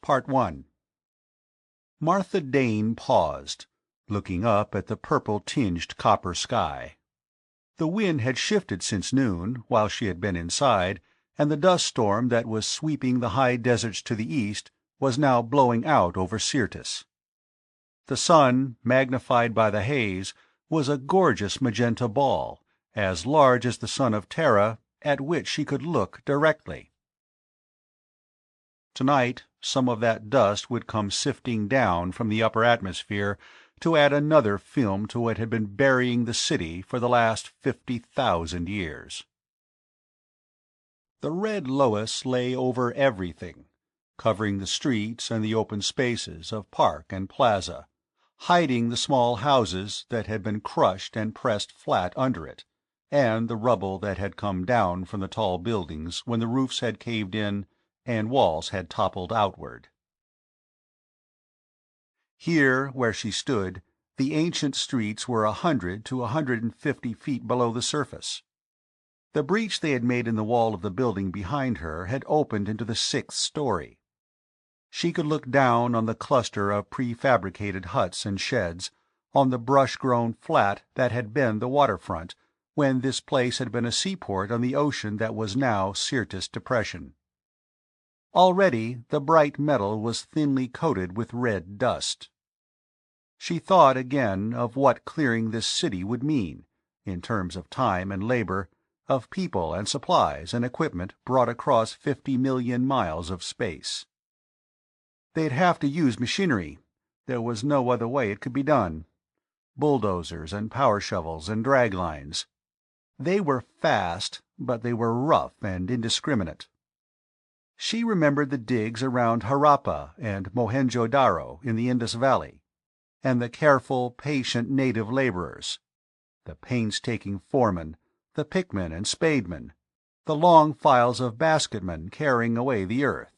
Part 1. Martha Dane paused, looking up at the purple-tinged copper sky. The wind had shifted since noon, while she had been inside, and the dust storm that was sweeping the high deserts to the east was now blowing out over Syrtis. The sun, magnified by the haze, was a gorgeous magenta ball, as large as the sun of Terra, at which she could look directly. Tonight some of that dust would come sifting down from the upper atmosphere to add another film to what had been burying the city for the last 50,000 years. The red loess lay over everything, covering the streets and the open spaces of park and plaza, hiding the small houses that had been crushed and pressed flat under it, and the rubble that had come down from the tall buildings when the roofs had caved in and walls had toppled outward. Here, where she stood, the ancient streets were 100 to 150 feet below the surface. The breach they had made in the wall of the building behind her had opened into the 6th story. She could look down on the cluster of prefabricated huts and sheds, on the brush-grown flat that had been the waterfront, when this place had been a seaport on the ocean that was now Syrtis Depression. Already the bright metal was thinly coated with red dust. She thought again of what clearing this city would mean, in terms of time and labor, of people and supplies and equipment brought across 50 million miles of space. They'd have to use machinery. There was no other way it could be done. Bulldozers and power shovels and drag lines. They were fast, but they were rough and indiscriminate. She remembered the digs around Harappa and Mohenjo-Daro in the Indus Valley, and the careful, patient native laborers, the painstaking foremen, the pickmen and spademen, the long files of basketmen carrying away the earth.